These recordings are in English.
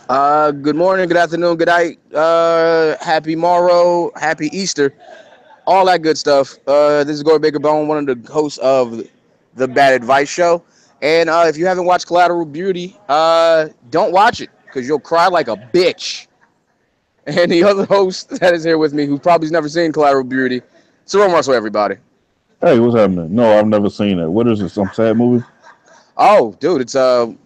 Good morning, good afternoon, good night, happy morrow, happy Easter, all that good stuff. This is Gordon Baker Bone, one of the hosts of the Bad Advice Show. And if you haven't watched Collateral Beauty, don't watch it because you'll cry like a bitch. And the other host that is here with me, who probably's never seen Collateral Beauty, Cyril Russell, everybody. Hey, what's happening? No, I've never seen it. What is it? Some sad movie? Oh, dude, it's well,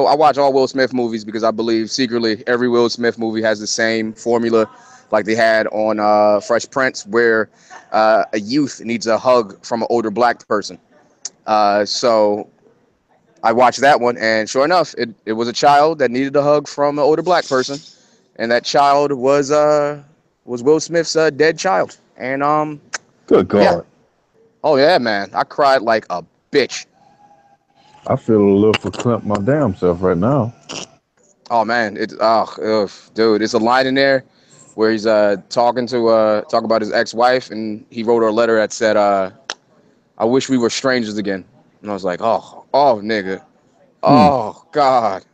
I watch all Will Smith movies because I believe secretly every Will Smith movie has the same formula, like they had on Fresh Prince, where a youth needs a hug from an older black person. So I watched that one, and sure enough, it was a child that needed a hug from an older black person, and that child was Will Smith's dead child. And Good yeah, God. oh yeah, man, I cried like a bitch. I feel a little for my damn self right now. Oh man, dude, it's a line in there where he's talk about his ex-wife, and he wrote her a letter that said, "I wish we were strangers again." And I was like, oh, nigga, Hmm. oh God,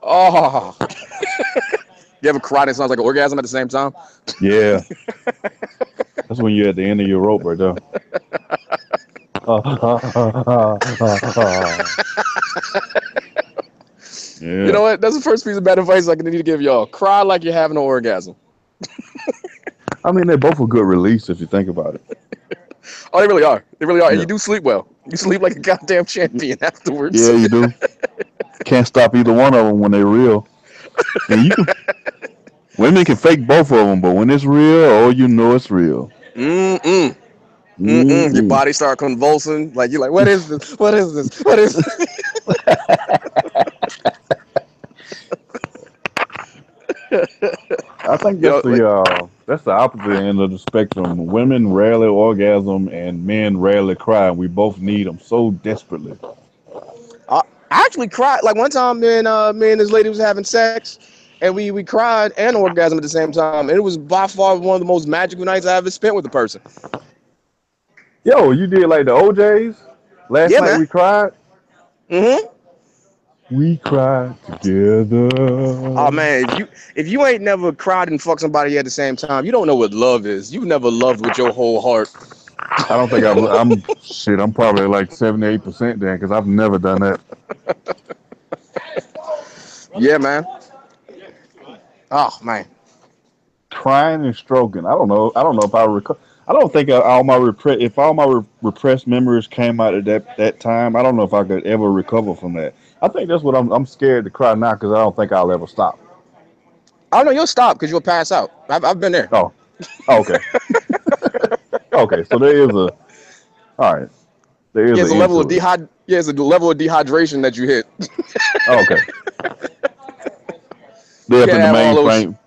oh. You ever cried and sounds like an orgasm at the same time? Yeah. That's when you're at the end of your rope right there. You Yeah. know what? That's the first piece of bad advice I need to give y'all. Cry like you're having an orgasm. I mean, they both a good release if you think about it. Oh, they really are. They really are. And Yeah. you do sleep well. You sleep like a goddamn champion afterwards. Yeah, you do. Can't stop either one of them when they're real. And you can, women can fake both of them, but when it's real, oh, you know it's real. Mm-mm. Mm-mm. Your Mm-mm. body start convulsing. Like you're like, what is this? What is this? What is this? I think You know, like that's the opposite end of the spectrum. Women rarely orgasm and men rarely cry. We both need them so desperately. I actually cried. Like one time, me and this lady was having sex, and we cried and orgasm at the same time. And it was by far one of the most magical nights I ever spent with a person. Yo, you did like the OJ's last Yeah, night. man. We cried. Mm-hmm. We cried Oh together. man, if you ain't never cried and fucked somebody at the same time, you don't know what love is. You've never loved with your whole heart. I don't think I'm shit. I'm probably like 78% then because I've never done that. Yeah, man. Oh man. Crying and stroking. I don't know. I don't know if I recall. I don't think if all my repressed memories came out at that time. I don't know if I could ever recover from that. I think that's what I'm scared to cry now because I don't think I'll ever stop. I don't know. You'll stop because you'll pass out. I've been there. Oh, okay, okay. So there is a all right. There is Yeah, an it's a end level of to it. dehyd. Yeah, it's a level of dehydration that you hit. Oh, okay. You They up can't in the have all those. mainframe.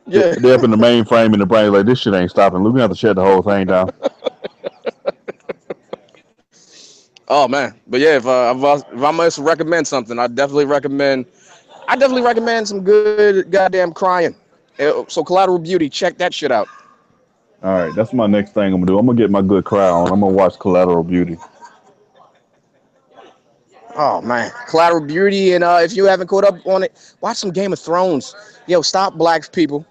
Yeah. They up in the mainframe in the brain like this shit ain't stopping. We're gonna have to shut the whole thing down. Oh man. But yeah, if I must recommend something, I definitely recommend some good goddamn crying. So Collateral Beauty, check that shit out. All right, that's my next thing I'm gonna do. I'm gonna get my good cry on. I'm gonna watch Collateral Beauty. Oh man, Collateral Beauty, and if you haven't caught up on it, watch some Game of Thrones. Yo, stop, black people,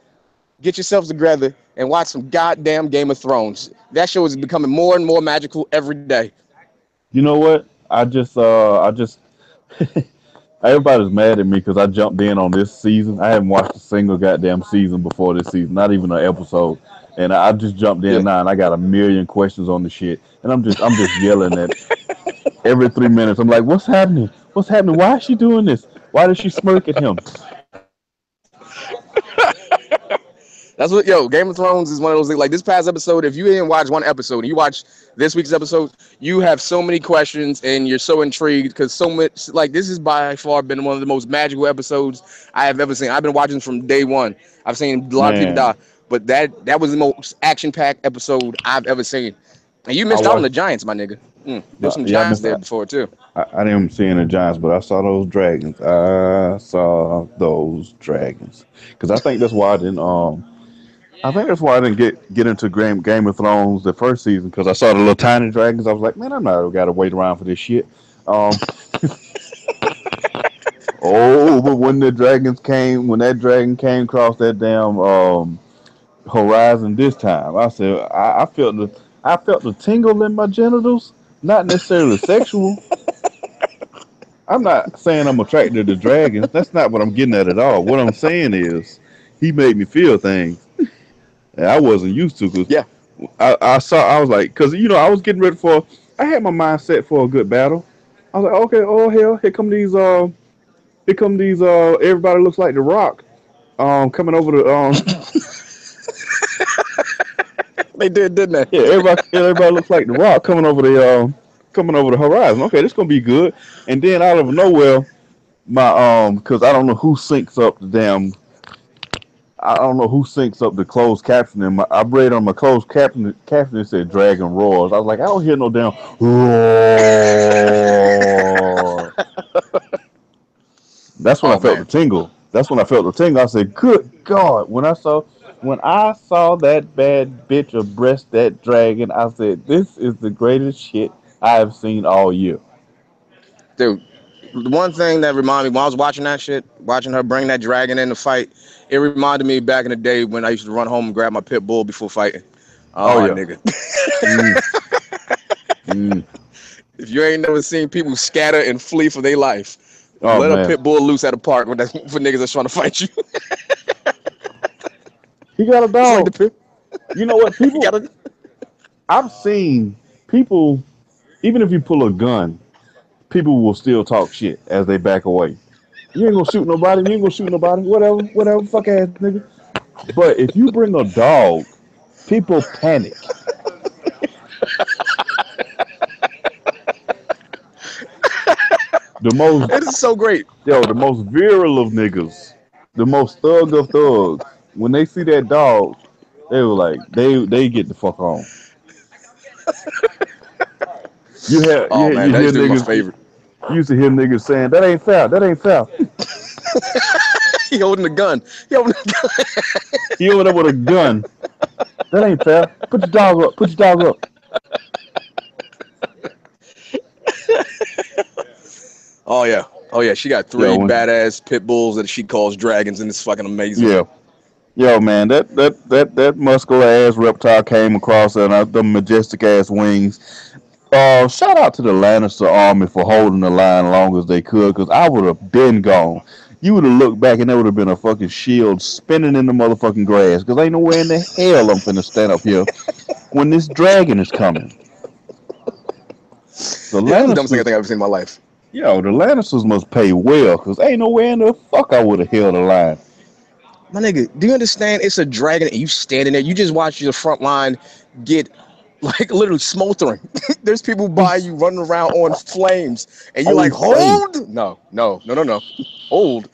get yourselves together and watch some goddamn Game of Thrones. That show is becoming more and more magical every day. You know what? I just everybody's mad at me because I jumped in on this season. I haven't watched a single goddamn season before this season, not even an episode. And I just jumped Yeah. in now, and I got a million questions on the shit. And I'm just yelling at every 3 minutes. I'm like, what's happening? What's happening? Why is she doing this? Why does she smirk at him? That's what Game of Thrones is one of those things. Like this past episode, if you didn't watch one episode and you watch this week's episode, you have so many questions and you're so intrigued because so much like this has by far been one of the most magical episodes I have ever seen. I've been watching from day one. I've seen a lot of people die, Man, but that was the most action packed episode I've ever seen. And you I missed out on the watched. Giants, my nigga. There was some Yeah, I Giants missed there that. before too. I didn't see any giants, but I saw those dragons. I saw those dragons because I think that's why I didn't. I think that's why I didn't get into Game of Thrones the first season because I saw the little tiny dragons. I was like, man, I'm not got to wait around for this shit. Um, oh, but when that dragon came across that damn horizon this time, I said I felt the tingle in my genitals, not necessarily sexual. I'm not saying I'm attracted to dragons. That's not what I'm getting at all. What I'm saying is he made me feel things that I wasn't used to. Cause Yeah. I was like, cause I was getting ready for. I had my mind set for a good battle. I was like, okay, oh hell, here come these everybody looks like the Rock, coming over the They did, didn't they? yeah, everybody looks like the Rock coming over the horizon. Okay, this gonna be good. And then out of nowhere, my because I don't know who syncs up the closed captioning. I read on my closed caption it said Dragon Roars. I was like, I don't hear no damn roar. That's when I Oh felt the man, tingle. That's when I felt the tingle. I said, "Good God!" When I saw that bad bitch abreast that dragon, I said, "This is the greatest shit I have seen all year." dude. The one thing that reminded me when I was watching that shit, watching her bring that dragon in the fight, it reminded me back in the day when I used to run home and grab my pit bull before fighting. Oh Oh, yeah. nigga. Mm, mm. If you ain't never seen people scatter and flee for their life, Oh let a man, pit bull loose at a park when for niggas that's trying to fight you. he got a It's like the dog. pit. You know what? You gotta. I've seen people. Even if you pull a gun, people will still talk shit as they back away. You ain't gonna shoot nobody. You ain't gonna shoot nobody. Whatever, whatever. Fuck ass nigga. But if you bring a dog, people panic. The most, It is so great. the most virile of niggas, the most thug of thugs. When they see that dog, they were like, they get the fuck on. Oh man, You that hear used to be my niggas. favorite. You used to hear niggas saying that ain't foul. That ain't foul. He holding the gun. He holding the He over there with a gun. That ain't fair. Put your dog up. Put your dog up. Oh yeah. Oh yeah. She got Yo, three badass pit bulls that she calls dragons, and it's fucking amazing. yeah. Yo, man, that muscular ass reptile came across and the majestic ass wings. Shout out to the Lannister army for holding the line long as they could, cause I would have been gone. You would have looked back and there would have been a fucking shield spinning in the motherfucking grass, cause ain't nowhere in the hell I'm finna stand up here when this dragon is coming. The Yeah, that's the dumbest thing I Lannisters, think I've ever seen in my life. yo, the Lannisters must pay well, cause ain't nowhere in the fuck I would have held the line. My nigga, do you understand? It's a dragon, and you standing there. You just watch your front line get like literally smoldering. There's people by you running around on flames, and you're On like, flame. hold? No, no, no, no, no. Hold.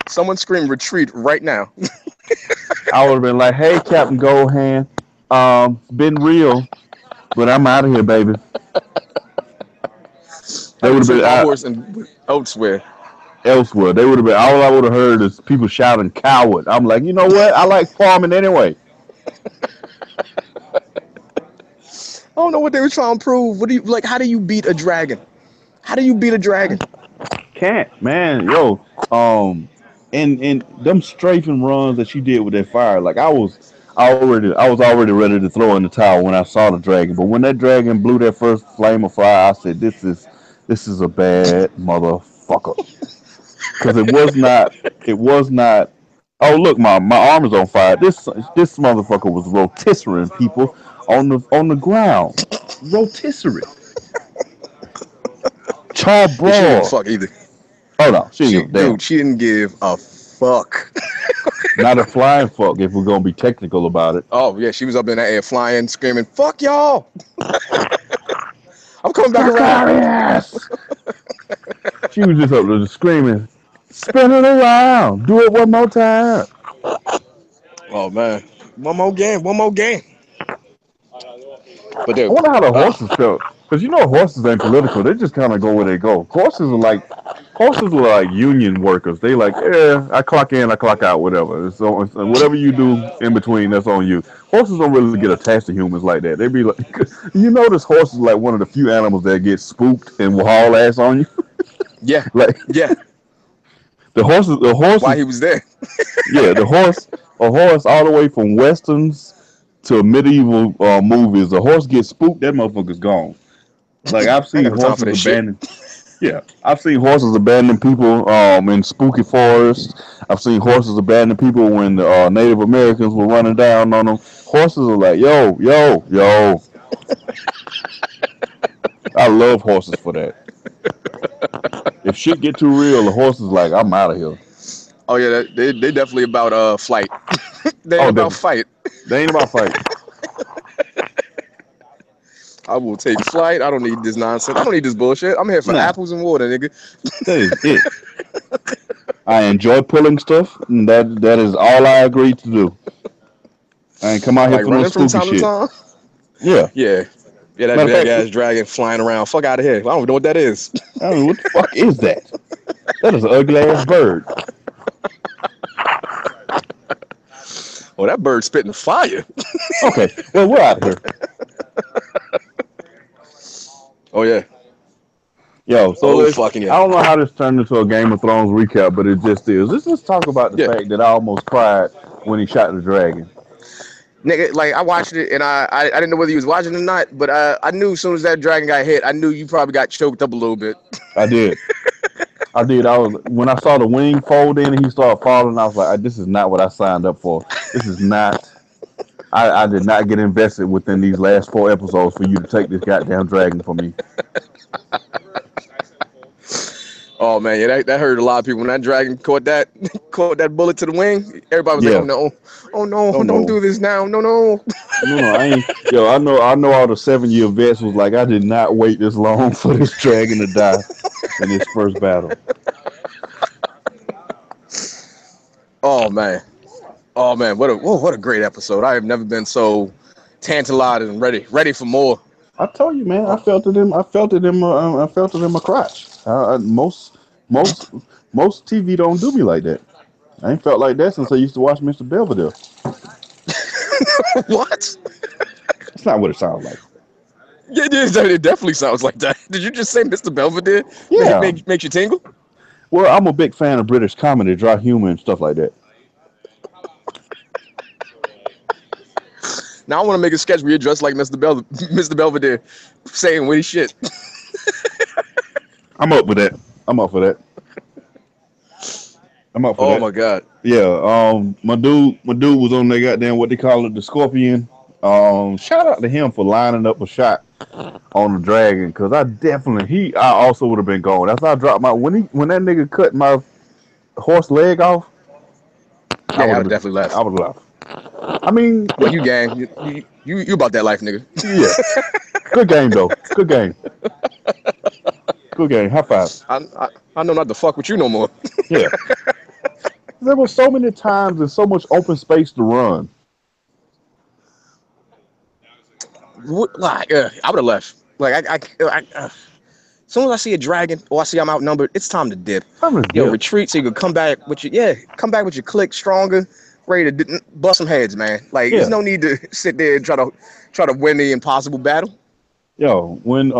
Someone scream retreat right now. I would have been like, "Hey, Captain Goldhand, it's been real, but I'm out of here, baby." They I would need to have take been my horse and elsewhere. elsewhere. They would have been all I would have heard is people shouting "coward." I'm like, you know what? I like farming anyway. I don't know what they were trying to prove. What do you like? How do you beat a dragon? How do you beat a dragon? Can't, man, yo, and them strafing runs that she did with that fire, like I was already ready to throw in the towel when I saw the dragon. But when that dragon blew that first flame of fire, I said, this is a bad motherfucker. Because it was not. Oh look, my arm is on fire. This motherfucker was rotisserie people on the ground, rotisserie, Yeah, she didn't give a charbroil. fuck either. Oh no, she didn't She, give a damn. dude, she didn't give a fuck. Not a flying fuck if we're gonna be technical about it. Oh yeah, she was up in the air flying, screaming, "Fuck y'all! I'm coming back around." Dracarys! She was just up there just screaming, spin it around, do it one more time. Oh man, one more game, one more game. But I dude, wonder how the ah, horses felt. Because horses ain't political. They just kind of go where they go. Horses are like union workers. They like, yeah, I clock in, I clock out, whatever. So whatever you do in between, that's on you. Horses don't really get attached to humans like that. They be like, notice horses like one of the few animals that get spooked and will haul ass on you. Yeah, Like yeah. the Why horses, he was there? yeah, a horse all the way from westerns to medieval movies. A horse gets spooked, that motherfucker's gone. Like I've I ain't seen got no time for horses this shit. abandon. Yeah, I've seen horses abandon people in spooky forests. I've seen horses abandon people when the Native Americans were running down on them. Horses are like, yo, yo, yo. I love horses for that. If shit get too real, the horse is like, I'm out of here. Oh yeah, they definitely about flight. They ain't Oh, about fight. they ain't about fight. I will take flight. I don't need this nonsense. I don't need this bullshit. I'm here for Nah, apples and water, nigga. that is it. I enjoy pulling stuff, and that is all I agreed to do. I ain't come out here Like for no running from spooky time to shit. time. Yeah. Yeah, yeah. That Matter of big fact, ass dragon flying around. Fuck out of here. I don't know what that is. I mean, what the fuck is that? That is an ugly ass bird. Oh, that bird spitting fire. Okay, well, we're out of here. Oh yeah. Yo, so Oh fucking I yeah. don't know how this turned into a Game of Thrones recap, but it just is. Let's just talk about the Yeah. fact that I almost cried when he shot the dragon. Nigga, like I watched it and I didn't know whether you was watching it or not, but I knew as soon as that dragon got hit, I knew you probably got choked up a little bit. I did. I did. I was when I saw the wing fold in and he started falling. I was like, "This is not what I signed up for. This is not." I did not get invested within these last 4 episodes for you to take this goddamn dragon from me. Oh man, yeah, that hurt a lot of people when that dragon caught that caught that bullet to the wing. Everybody was like, "Oh Yeah. no, oh no, Oh don't no. do this now, no, no." No, I ain't. Yo, I know all the 7-year vets was like, I did not wait this long for this dragon to die in this first battle. Oh man, what a great episode! I have never been so tantalized and ready for more. I told you, man. I Oh, felt it in. I felt it in my crotch. Most most TV don't do me like that. I ain't felt like that since I used to watch Mr. Belvedere. what? That's not what it sounds like. Yeah, it definitely sounds like that. Did you just say Mr. Belvedere Yeah. makes you tingle? Well, I'm a big fan of British comedy, dry humor, and stuff like that. Now I want to make a sketch where you're dressed like Mr. Belvedere, saying witty shit. I'm up with that. I'm up for that. I'm up for Oh that. my god. Yeah. My dude was on that goddamn what they call it, the Scorpion. Shout out to him for lining up a shot on the dragon because I also would have been going. That's how I dropped my when that nigga cut my horse leg off. I Yeah, would I have would definitely been. I left. would have left. I mean, Well, you gang, you about that life, nigga. yeah. Good game though. Good game. Good game. High five. I know not to fuck with you no more. Yeah. There were so many times and so much open space to run. Like, I would have left. Like, as soon as I see a dragon or I see I'm outnumbered, it's time to dip. I'm gonna Yo, dip. retreat so you can come back with your click stronger, ready to bust some heads, man. Like, there's Yeah. no need to sit there and try to win the impossible battle. Yo, when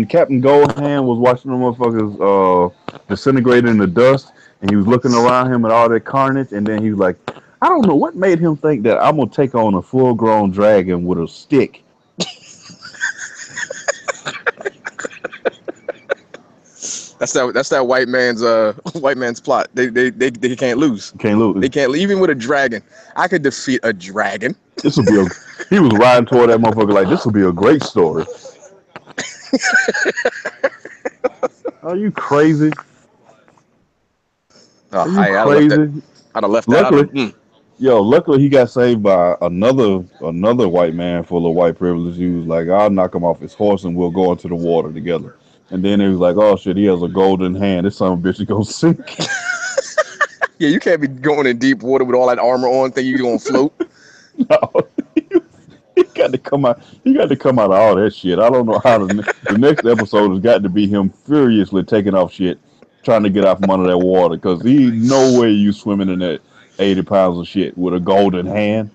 Captain Goldhand was watching the motherfuckers disintegrate in the dust, and he was looking around him at all that carnage, and then he was like, I don't know what made him think that I'm gonna take on a full grown dragon with a stick. That's that white man's plot. They can't lose. Can't lose. They can't even with a dragon. I could defeat a dragon. This will be a. He was riding toward that motherfucker like this will be a great story. Are you crazy? Are you crazy? I'd have left that out. Luckily, luckily he got saved by another white man full of white privilege. He was like, I'll knock him off his horse and we'll go into the water together. And then he was like, oh shit, he has a golden hand. This son of a bitch is gonna sink. Yeah, you can't be going in deep water with all that armor on. Think you gonna float? No. He got to come out. He got to come out of all that shit. I don't know how the next episode has got to be him furiously taking off shit, trying to get out from under that water because he no way you swimming in that 80 pounds of shit with a golden hand.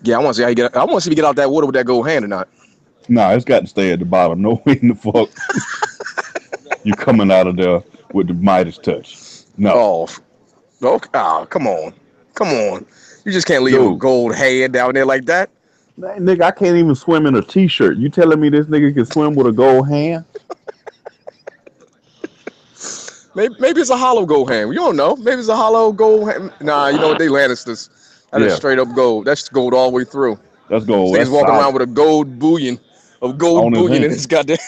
Yeah, I want to see how you get. I want to see if you get out that water with that gold hand or not. Nah, it's got to stay at the bottom. No way in the fuck you coming out of there with the Midas touch. No. Come on, come on. You just can't leave a Dude. gold hand down there like that. Nigga, I can't even swim in a t-shirt. You telling me this nigga can swim with a gold hand? Maybe it's a hollow gold hand. You don't know. Maybe it's a hollow gold hand. Nah, you know what? They Lannisters. That is straight up gold. That's gold all the way through. That's gold. He's walking around with a gold bullion in his goddamn.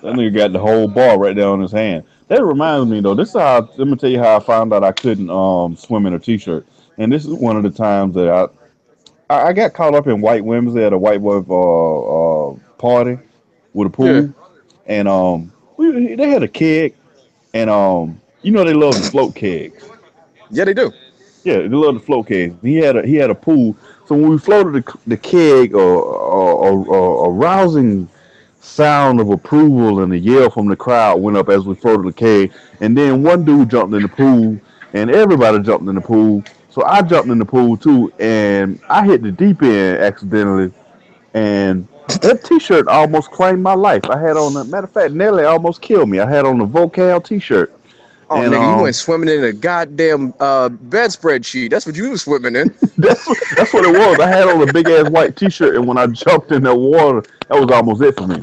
That nigga got the whole bar right there on his hand. That reminds me though. This is how let me tell you how I found out I couldn't swim in a t-shirt. And this is one of the times that I got caught up in White Women's at a white boy party with a pool, Yeah. and they had a keg, and you know they love to float kegs. Yeah, they do. Yeah, they love the float kegs. He had a pool. So when we floated the keg, a rousing sound of approval and a yell from the crowd went up as we floated the keg. And then one dude jumped in the pool, and everybody jumped in the pool. So I jumped in the pool too, and I hit the deep end accidentally. And that T-shirt almost claimed my life. I had on matter of fact, Nelly almost killed me. I had on the Vocal T-shirt. Oh, And nigga, you went swimming in a goddamn bedspread sheet. That's what you was swimming in. that's what it was. I had on a big ass white T-shirt, and when I jumped in that water, that was almost it for me.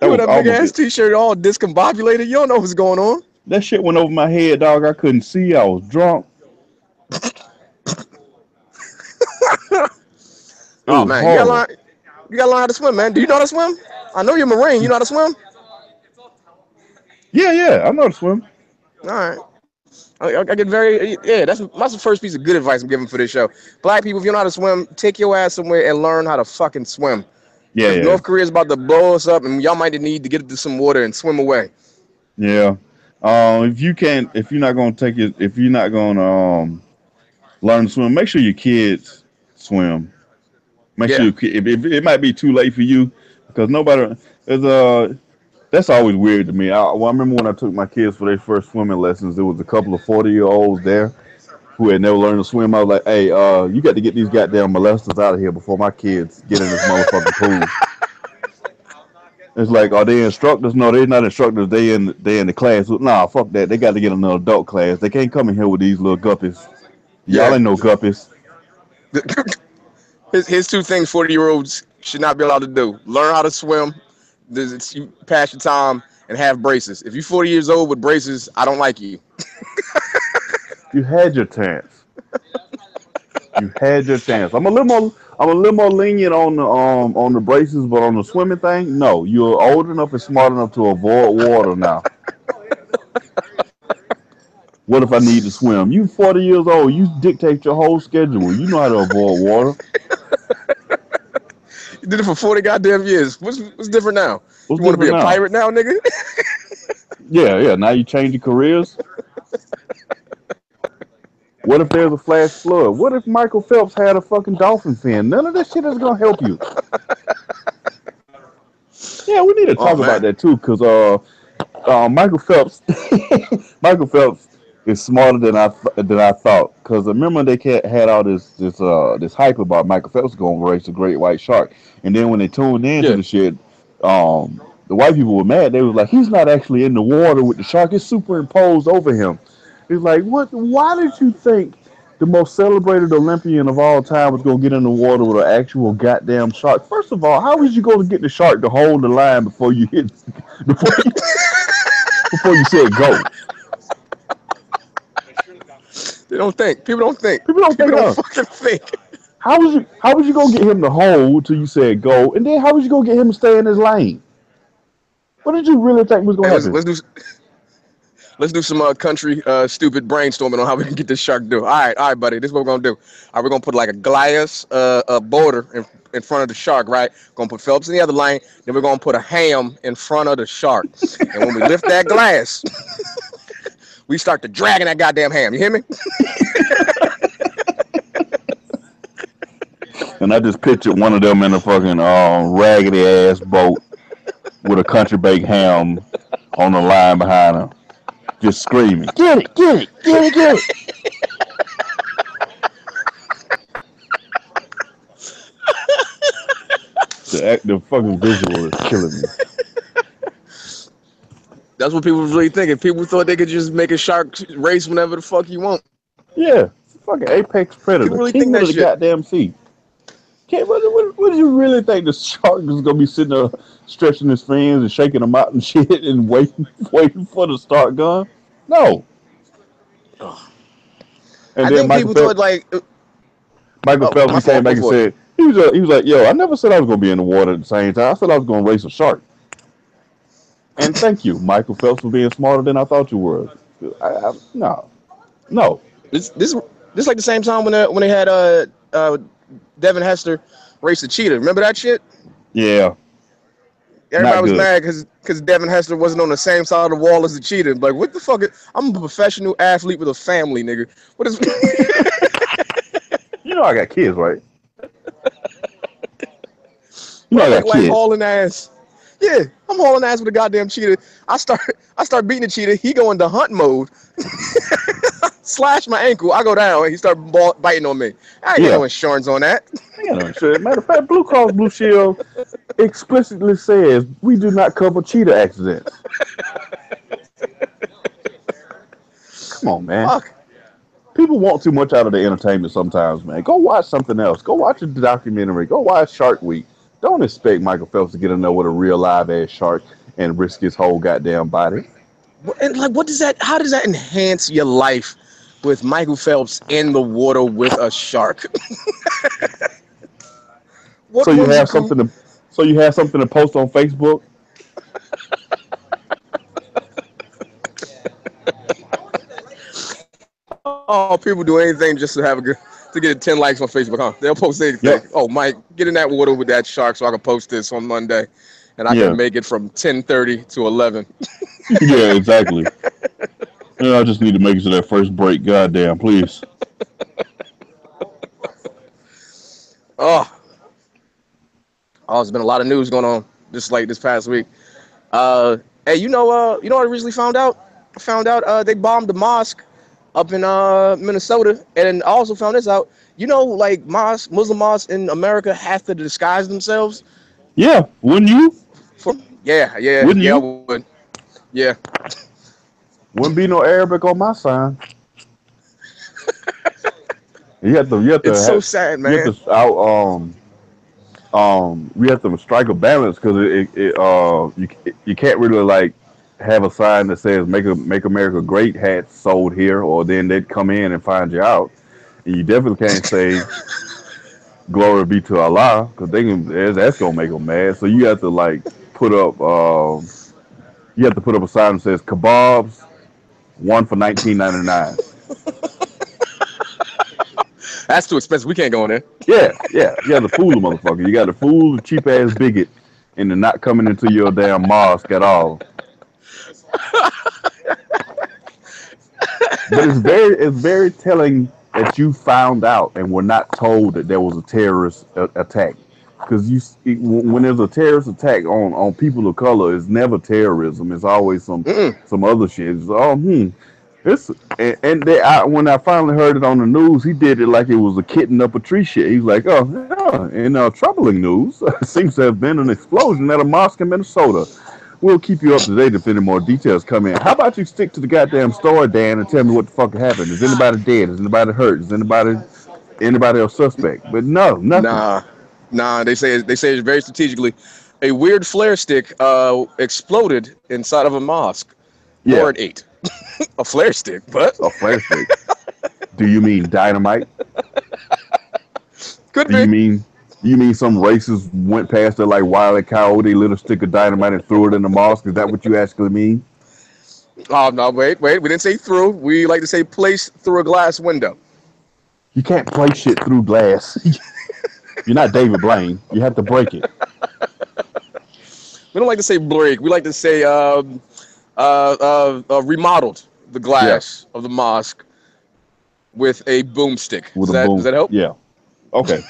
You with a big ass T-shirt all discombobulated. You don't know what's going on. That shit went over my head, dog. I couldn't see. I was drunk. Oh man, you gotta learn how to swim, man. Do you know how to swim? I know you're a Marine. You know how to swim? Yeah, I know how to swim. All right. I get very that's the first piece of good advice I'm giving for this show. Black people, if you know how to swim, take your ass somewhere and learn how to fucking swim. Yeah. North Korea's about to blow us up, and y'all might need to get into some water and swim away. Yeah. If you're not gonna learn to swim, make sure your kids swim. Make sure if it might be too late for you because that's always weird to me. I remember when I took my kids for their first swimming lessons, there was a couple of 40-year-olds there who had never learned to swim. I was like, hey, you got to get these goddamn molesters out of here before my kids get in this motherfucking pool. It's like, are they instructors? No, they're not instructors. They in the class. Nah, fuck that. They got to get another adult class. They can't come in here with these little guppies. Y'all ain't no guppies. Here's two things 40-year-olds should not be allowed to do. Learn how to swim. You pass your time and have braces. If you're 40 years old with braces, I don't like you. You had your chance. You had your chance. I'm a little more lenient on the braces, but on the swimming thing, no. You're old enough and smart enough to avoid water now. What if I need to swim? You 40 years old. You dictate your whole schedule. You know how to avoid water. You did it for 40 goddamn years. What's different now? You want to be a pirate now, nigga? Yeah. Now you change your careers. What if there's a flash flood? What if Michael Phelps had a fucking dolphin fin? None of that shit is gonna help you. Yeah, we need to talk about that too, because Michael Phelps, Michael Phelps is smarter than I thought. Because remember they had all this hype about Michael Phelps going to race the great white shark, and then when they tuned into the shit, the white people were mad. They was like, he's not actually in the water with the shark; it's superimposed over him. It's like, what? Why did you think the most celebrated Olympian of all time was going to get in the water with an actual goddamn shark? First of all, how was you going to get the shark to hold the line before you said go? They don't think. People don't think. People don't fucking think. How was you going to get him to hold till you said go? And then how was you going to get him to stay in his lane? What did you really think was going to happen? Let's do some country stupid brainstorming on how we can get this shark to do. All right, buddy. This is what we're gonna do. All right, we're gonna put like a glass border in front of the shark, right? Gonna put Phelps in the other lane. Then we're gonna put a ham in front of the shark. And when we lift that glass, we start to dragging that goddamn ham. You hear me? And I just pictured one of them in a fucking raggedy ass boat with a country baked ham on the line behind him, just screaming, "Get it, get it, get it, get it!" The fucking visual is killing me. That's what people was really thinking. People thought they could just make a shark race whenever the fuck you want. Yeah, it's a fucking apex predator, People really king think of that the shit. goddamn sea. What do you really think the shark is gonna be sitting there stretching his fins and shaking them out and shit and waiting for the start gun? No. And I then think people thought like, Michael oh, Phelps, my he came fault. back Go and for it. said he was like, yo, I never said I was gonna be in the water at the same time. I said I was gonna race a shark. And thank you, Michael Phelps, for being smarter than I thought you were. No, no. This like the same time when they had Devin Hester race the cheetah. Remember that shit? Yeah, Everybody not was good. mad because Devin Hester wasn't on the same side of the wall as the cheetah. Like, what the fuck? I'm a professional athlete with a family, nigga. What is? You know I got kids, right? You know Bro, I got like kids. hauling ass. Yeah, I'm hauling ass with a goddamn cheetah. I start beating the cheetah. He go into hunt mode. Slash my ankle. I go down and he start biting on me. I ain't get Yeah. no insurance on that. You know, shit. Matter of fact, Blue Cross Blue Shield explicitly says we do not cover cheetah accidents. Come on, man. Fuck. People want too much out of the entertainment sometimes, man. Go watch something else. Go watch a documentary. Go watch Shark Week. Don't expect Michael Phelps to get in there with a real live ass shark and risk his whole goddamn body. And like, what does that? How does that enhance your life with Michael Phelps in the water with a shark? What So you have whimsical? something to post on Facebook. Oh, people do anything just to have a good to get 10 likes on Facebook, huh? They'll post anything. Yep. Oh, Mike, get in that water with that shark so I can post this on Monday, and I can Yeah. make it from 10:30 to 11. Yeah. Exactly. Yeah, I just need to make it to that first break. Goddamn, please. Oh, oh, there's been a lot of news going on just like this past week. Hey, you know what I recently found out? I found out they bombed the mosque up in Minnesota, and I also found this out. You know, like Muslim mosques in America have to disguise themselves Yeah. Wouldn't you? for. Yeah, yeah, Wouldn't yeah, I you? would. Yeah, Wouldn't be no Arabic on my sign. it's so sad, You have man. to out we have to strike a balance because you can't really like have a sign that says make America great hats sold here, or then they'd come in and find you out. And you definitely can't say glory be to Allah because that's gonna make them mad. So you have to like put up a sign that says kebabs one for 19.99. That's too expensive. We can't go in there. Yeah, yeah. You got to fool the motherfucker. You got to fool the cheap ass bigot into not coming into your damn mosque at all. But it's very telling that you found out and were not told that there was a terrorist attack. Because when there's a terrorist attack on people of color, it's never terrorism. It's always Mm-mm. some other shit. It's, It's when I finally heard it on the news, he did it like it was a kitten up a tree shit. He's like, oh, yeah. In troubling news, seems to have been an explosion at a mosque in Minnesota. We'll keep you up to date if any more details come in. How about you stick to the goddamn story, Dan, and tell me what the fuck happened? Is anybody dead? Is anybody hurt? Is anybody else suspect? But no, nothing. Nah, nah. They say it's very strategically. A weird flare stick exploded inside of a mosque. Yeah, Ward 8. A flare stick, but a flare stick. Do you mean dynamite? could Do you be. mean some racist went past it like Wile E. Coyote, lit a stick of dynamite and threw it in the mosque? Is that what you actually mean? Oh no, wait. We didn't say through. We like to say place through a glass window. You can't play shit through glass. You're not David Blaine. You have to break it. We don't like to say break. We like to say remodeled the Yeah, glass of the mosque with a boomstick. with a Does boom. that help? Yeah. Okay.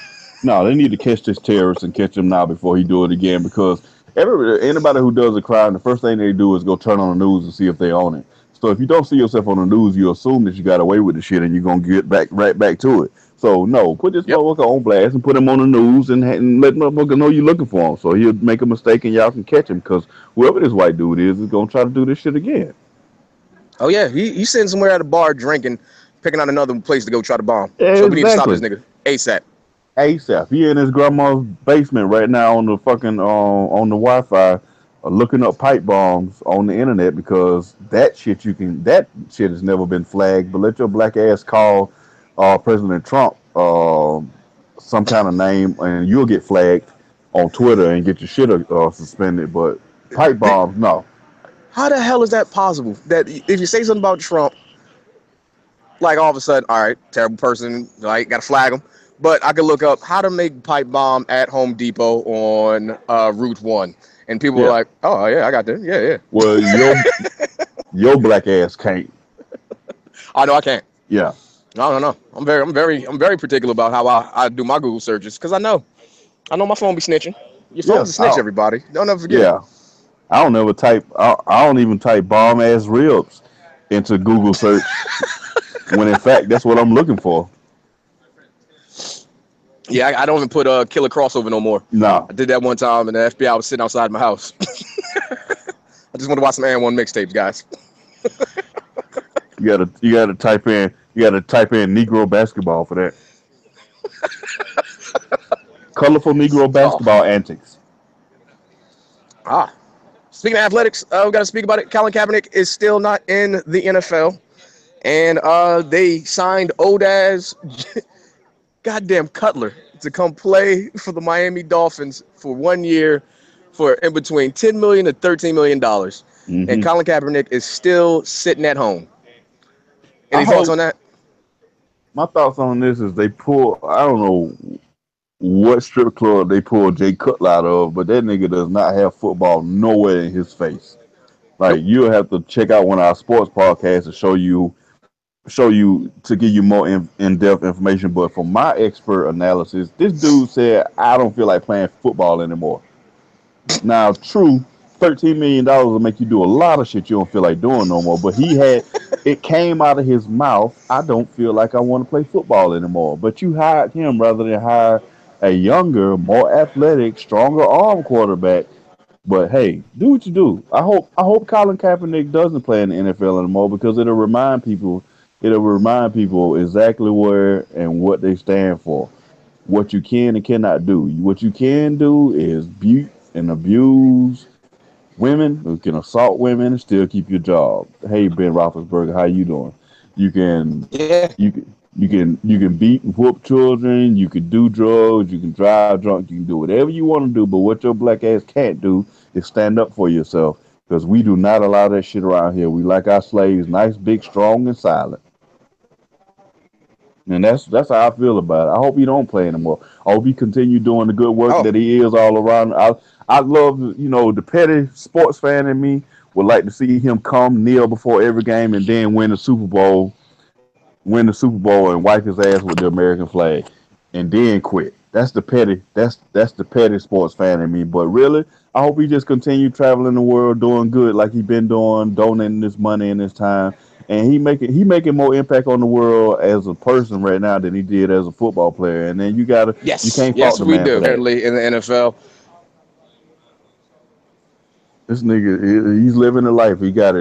No, they need to catch this terrorist and catch him now before he do it again. Because anybody who does a crime, the first thing they do is go turn on the news and see if they own it. So if you don't see yourself on the news, you assume that you got away with the shit and you're gonna get back right back to it. So no, put this Yep. motherfucker on blast and put him on the news and let motherfucker know you're looking for him. So he'll make a mistake and y'all can catch him because whoever this white dude is gonna try to do this shit again. Oh yeah, he's sitting somewhere at a bar drinking, picking out another place to go try to bomb. Yeah, So we need to stop this exactly. nigga ASAP. ASAP. He in his grandma's basement right now on the fucking on the Wi-Fi, looking up pipe bombs on the internet because that shit has never been flagged. But let your black ass call President Trump some kind of name and you'll get flagged on Twitter and get your shit suspended. But pipe bombs, no. How the hell is that possible? That if you say something about Trump, like all of a sudden, all right, terrible person, like got to flag him. But I could look up how to make pipe bomb at Home Depot on Route One, and people were Yeah. like, "Oh yeah, I got that. Yeah, yeah." Well, your black ass can't. I know I can't. Yeah. No, no, no. I'm very particular about how I do my Google searches because I know my phone be snitching. Your phone's Yeah. a snitch, everybody. Don't ever forget it. Yeah. I don't ever type. I don't even type bomb ass ribs into Google search when in fact that's what I'm looking for. Yeah, I don't even put killer crossover no more. No, I did that one time, and the FBI was sitting outside my house. I just want to watch some and one mixtapes, guys. you gotta type in Negro basketball for that. Colorful Negro Oh, basketball antics. ah. Speaking of athletics, we got to speak about it. Colin Kaepernick is still not in the NFL, and they signed Odaz goddamn Cutler to come play for the Miami Dolphins for 1 year for in between $10 million to $13 million. And Hmm. Colin Kaepernick is still sitting at home. I Any thoughts on hope that? my thoughts on this is they pull. I don't know what strip club they pulled Jay Cutler out of, but that nigga does not have football nowhere in his face. Like Nope. you'll have to check out one of our sports podcasts to show you to give you more in-depth information. But from my expert analysis, this dude said, I don't feel like playing football anymore. Now, true, $13 million will make you do a lot of shit you don't feel like doing no more. But it came out of his mouth, I don't feel like I want to play football anymore. But you hired him rather than hire a younger, more athletic, stronger arm quarterback. But hey, do what you do. I hope Colin Kaepernick doesn't play in the NFL anymore because it'll remind people exactly where and what they stand for. What you can and cannot do. What you can do is butte and abuse women. You can assault women and still keep your job. Hey Ben Roethlisberger, how you doing? You can Yeah. you can beat and whoop children. You can do drugs. You can drive drunk. You can do whatever you want to do. But what your black ass can't do is stand up for yourself because we do not allow that shit around here. We like our slaves nice, big, strong, and silent. And that's how I feel about it. I hope he don't play anymore. I hope he continue doing the good work Oh, that he is all around. I love the petty sports fan in me would like to see him come kneel before every game and then win the Super Bowl and wipe his ass with the American flag, and then quit. That's the petty sports fan in me. But really, I hope he just continue traveling the world doing good like he been doing, donating his money and his time, and he making more impact on the world as a person right now than he did as a football player. And then you yes. can't fault Yes, the we man for do. that. Apparently in the NFL. This nigga, he's living the life. He got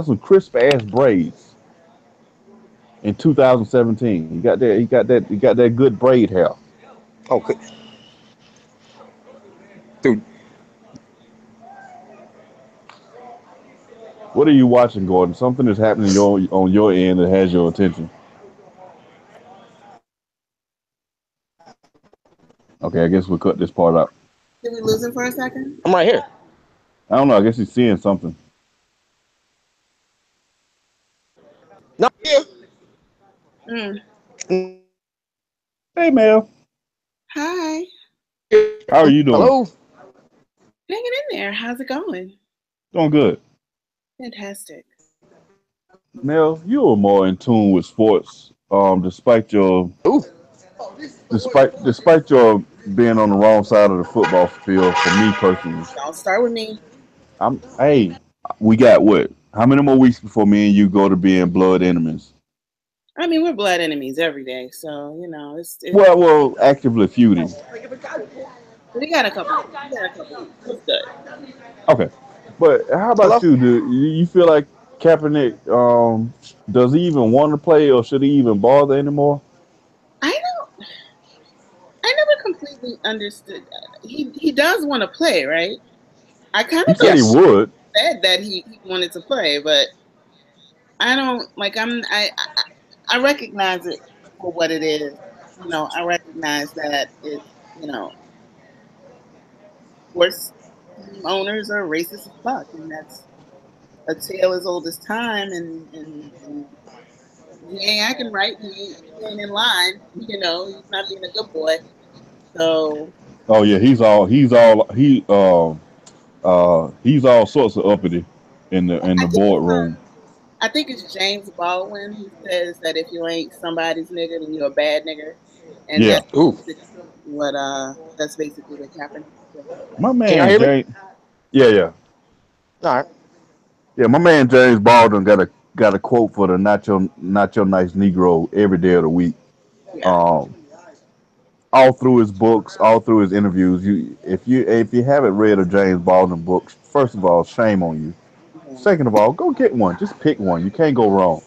some crisp ass braids in 2017. He got that good braid hair. Oh, dude. What are you watching, Gordon? Something is happening on your end that has your attention. Okay, I guess we'll cut this part out. Did we lose him for a second? I'm right here. I don't know. I guess he's seeing something. No, yeah. Mm. Hey, Mel. Hi. How are you doing? Hello. Hanging in there. How's it going? Doing good. Fantastic. Mel, you are more in tune with sports, despite your Ooh. despite your being on the wrong side of the football field, for me personally, Don't start with me. hey, we got what? How many more weeks before me and you go to being blood enemies? I mean, we're blood enemies every day, so it's Well, actively feuding. we got a couple. We got a couple weeks. It's good. Okay, but how about Hello? you? Do you feel like Kaepernick? Does he even want to play, or should he even bother anymore? I don't. I never completely understood. He does want to play, right? I kind He of said thought he Yes. would. he said that he wanted to play, but I don't like. I recognize it for what it is. I recognize that it's you know sports team owners are racist as fuck, and that's a tale as old as time. And he ain't acting right. He ain't in line. He's not being a good boy. So Oh yeah, he's all sorts of uppity in I the think boardroom. I think it's James Baldwin who says that if you ain't somebody's nigga, then you're a bad nigga, and Yeah, Ooh. that's basically what happened. my Can y'all man hear me? James. Yeah. All right. Yeah, my man James Baldwin got a quote for the not your nice Negro every day of the week. Yeah, Um, all through his books, all through his interviews. If you haven't read a James Baldwin book, first of all, shame on you. yeah. Second of all, go get one. Just pick one. You can't go wrong.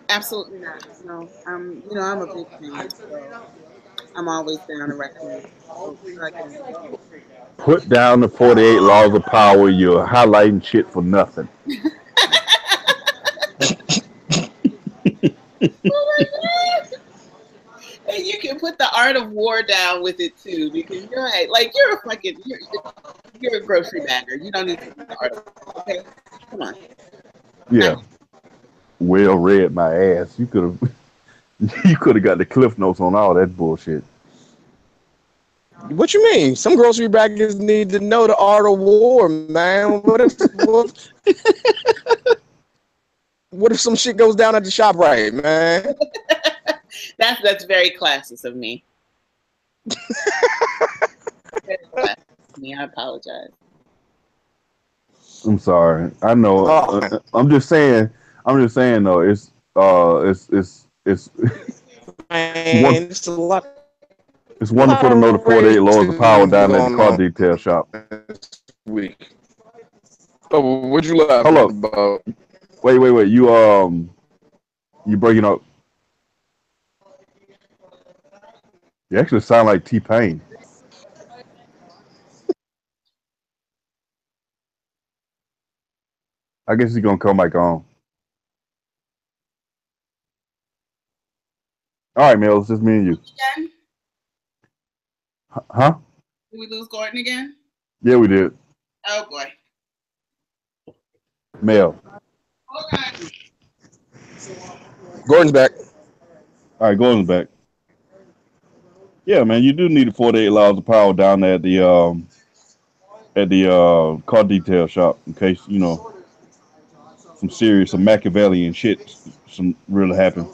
Absolutely not. No, I'm a big fan, so I'm always down to recommend. So I can. Put down the 48 laws of power. You're highlighting shit for nothing. Oh my god! And you can put the art of war down with it too, because you're a grocery bagger. You don't need to put the art of war. Okay, come on. Not Yeah, well read my ass. You could have you could have got the cliff notes on all that bullshit. What you mean? Some grocery baggers need to know the art of war, man. What if some shit goes down at the shop right, man? that's very classist of me. Very classist of me. I apologize. I'm sorry. I know. Oh, I'm just saying. I'm just saying though. It's man, one. it's a lot It's of wonderful to know the 48 laws of power racism down at the going car on detail shop. this week. Oh, what you laughing Hold up. about? Wait. You breaking up. You actually sound like T Pain. I guess he's gonna come back on. All right, Mel. It's just me and you. Again? Huh? Did we lose Gordon again? Yeah, we did. Oh boy. Mel. Hold on. Gordon's back. All right, going back. Yeah, man. You do need the 48 laws of power down there at the car detail shop in case some Machiavellian shit some really happen.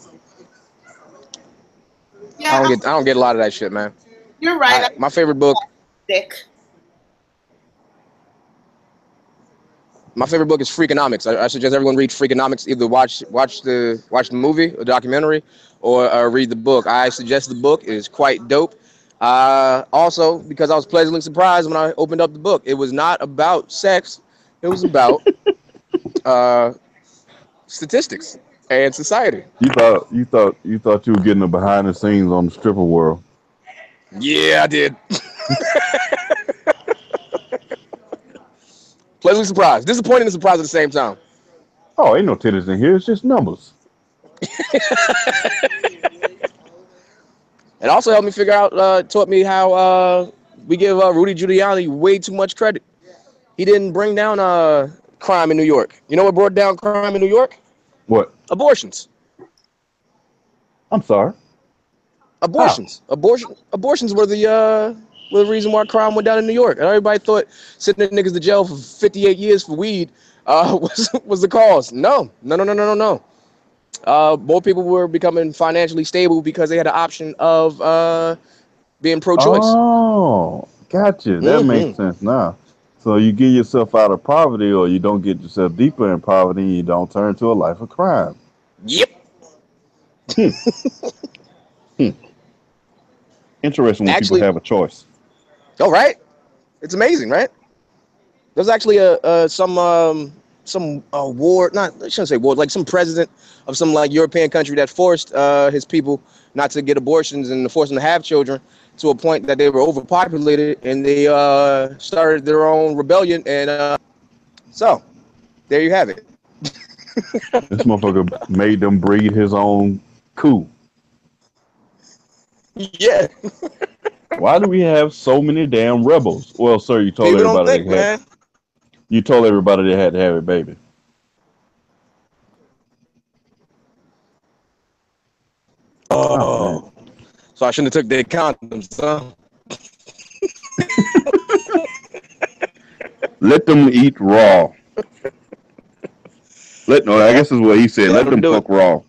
Yeah, I don't get a lot of that shit, man. you're right. I'm My favorite book. sick. My favorite book is Freakonomics. I suggest everyone read Freakonomics. Either watch the movie or documentary, or read the book. I suggest the book. It is quite dope. Also, because I was pleasantly surprised when I opened up the book, it was not about sex. It was about uh, statistics and society. You thought you were getting the behind the scenes on the stripper world. Yeah, I did. Pleasantly surprised, disappointed and surprised at the same time. Oh, ain't no titties in here. It's just numbers. It also helped me figure out, taught me how we give Rudy Giuliani way too much credit. He didn't bring down crime in New York. You know what brought down crime in New York? What? Abortions. I'm sorry. How? Abortions were the reason why crime went down in New York. And everybody thought sending niggas to jail for 58 years for weed was the cause. No. More people were becoming financially stable because they had the option of being pro-choice. Oh, gotcha. That makes Hmm. sense now. So you get yourself out of poverty, or you don't get yourself deeper in poverty, and you don't turn to a life of crime. Yep. Hmm. Hmm. Interesting when people Actually, have a choice. oh right, it's amazing, right? There's actually a some award, not I shouldn't say award, like some president of some like European country that forced his people not to get abortions and forced them to have children to a point that they were overpopulated and they started their own rebellion and so there you have it. This motherfucker made them breed his own coup. Yeah, Why do we have so many damn rebels? Well, sir, you told people don't everybody think, they had. man. You told everybody they had to have a baby. Oh man. Oh, so I shouldn't have took their condoms, huh? Let them eat raw. Let no, I Yeah, guess is what he said. Let that'll them do it. fuck raw.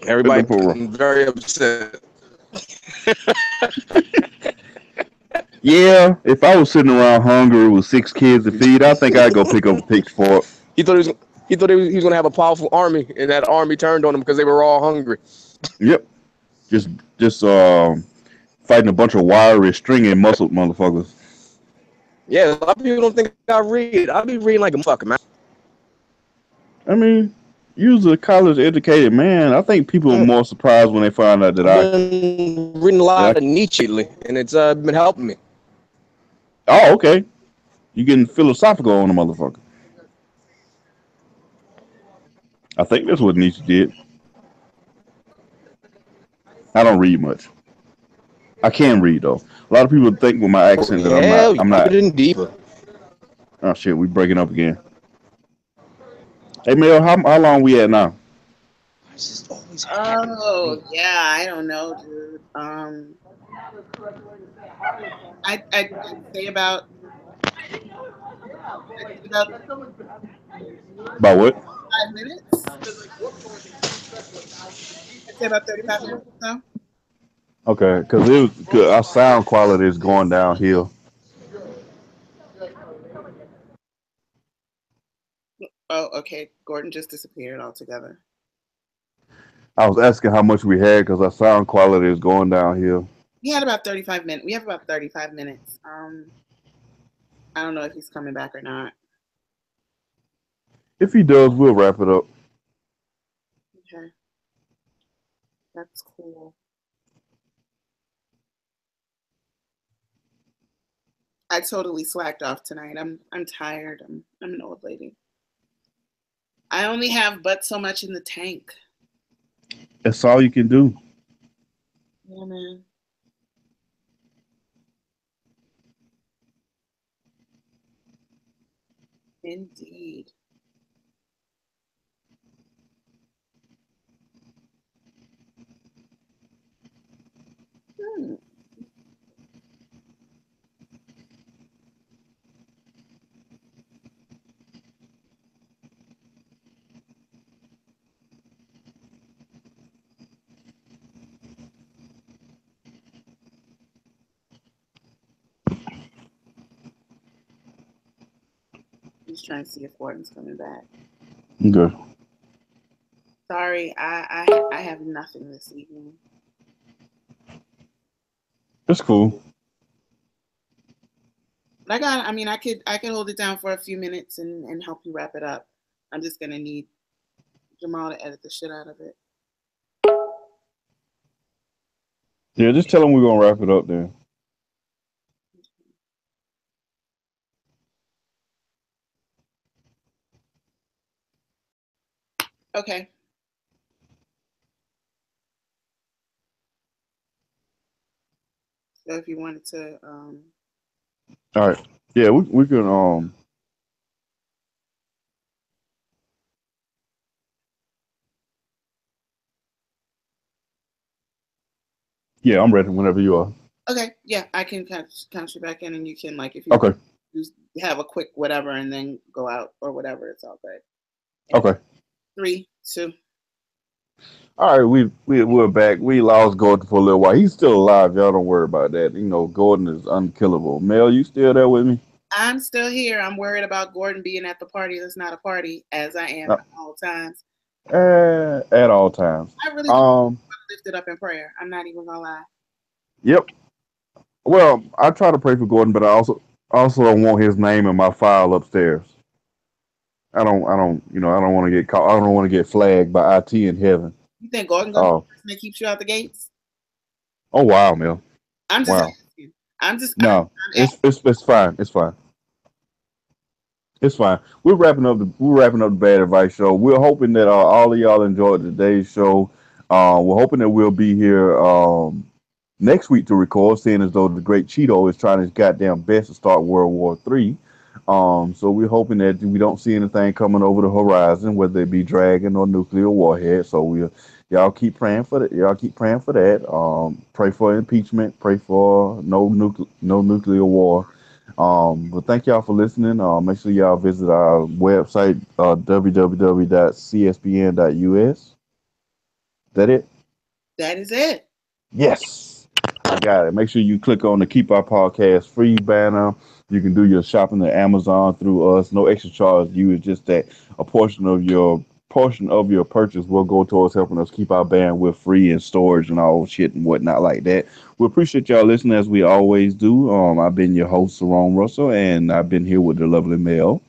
Let Everybody them fuck raw. very upset. Yeah, if I was sitting around hungry with six kids to feed, I think I'd go pick up a pitchfork. He thought he was gonna have a powerful army, and that army turned on him because they were all hungry. Yep, just just fighting a bunch of wiry, stringy, muscled motherfuckers. Yeah, a lot of people don't think I read. I be reading like a motherfucker, man. I mean, you was a college educated man. I think people are more surprised when they find out that I've been reading a lot that of Nietzsche lately, and it's been helping me. oh, okay, you getting philosophical on the motherfucker. I think that's what Nietzsche did. I don't read much. I can read though. A lot of people think with my Oh accent that I'm not. hell, I'm I'm not. getting deeper. Oh shit, we breaking up again. Hey Mel, how long we at now? It's just always happening to Oh me. yeah, I don't know, dude. I'd say about I'd say about About what? 5 minutes. I'd say about 35 minutes or so. Okay, because it was cause our sound quality is going downhill. Oh, okay. Gordon just disappeared altogether. I was asking how much we had because our sound quality is going downhill. We had about 35 minutes. We have about 35 minutes. I don't know if he's coming back or not. If he does, we'll wrap it up. Okay, that's cool. I totally slacked off tonight. I'm tired. I'm an old lady. I only have but so much in the tank. That's all you can do. Yeah, man. Indeed. Hmm. Just trying to see if Gordon's coming back. Okay, Sorry, I have nothing this evening. that's cool. But I mean I could hold it down for a few minutes and help you wrap it up. I'm just gonna need Jamal to edit the shit out of it. Yeah, just tell him we're gonna wrap it up then. Okay. So if you wanted to All right. Yeah, we can yeah, I'm ready whenever you are. okay, yeah, I can count you back in and you can like if you Okay. just have a quick whatever and then go out or whatever, it's all good. Okay. 3-2. All right, we're back. We lost Gordon for a little while. He's still alive. Y'all don't worry about that. You know, Gordon is unkillable. Mel, you still there with me? I'm still here. I'm worried about Gordon being at the party that's not a party, as I am Uh, at all times. at all times. I really do lift it up in prayer. I'm not even gonna lie. Yep. Well, I try to pray for Gordon, but I also don't want his name in my file upstairs. I don't want to get caught. I don't want to get flagged by IT in heaven. You think Gordon gonna be Oh, the person that keeps you out the gates? oh wow, Mel. I'm just Wow. asking. I'm just No, I'm it's fine. It's fine. It's fine. We're wrapping up the Bad Advice show. We're hoping that all of y'all enjoyed today's show. We're hoping that we'll be here next week to record, seeing as though the Great Cheeto is trying his goddamn best to start World War III. So we're hoping that we don't see anything coming over the horizon, whether it be dragon or nuclear warhead. So y'all keep praying for that. Y'all keep praying for that. Pray for impeachment. Pray for no nuclear war. But thank y'all for listening. Make sure y'all visit our website, www.cspn.us. That it? That is it. Yes. I got it. Make sure you click on the Keep Our Podcast Free banner. You can do your shopping at Amazon through us. No extra charge to you. It's just that a portion of your purchase will go towards helping us keep our bandwidth free and storage and all shit and whatnot like that. We appreciate y'all listening as we always do. I've been your host, Sarone Russell, and I've been here with the lovely Mel.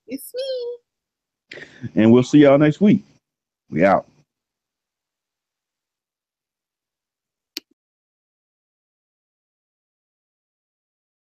It's me. And we'll see y'all next week. We out.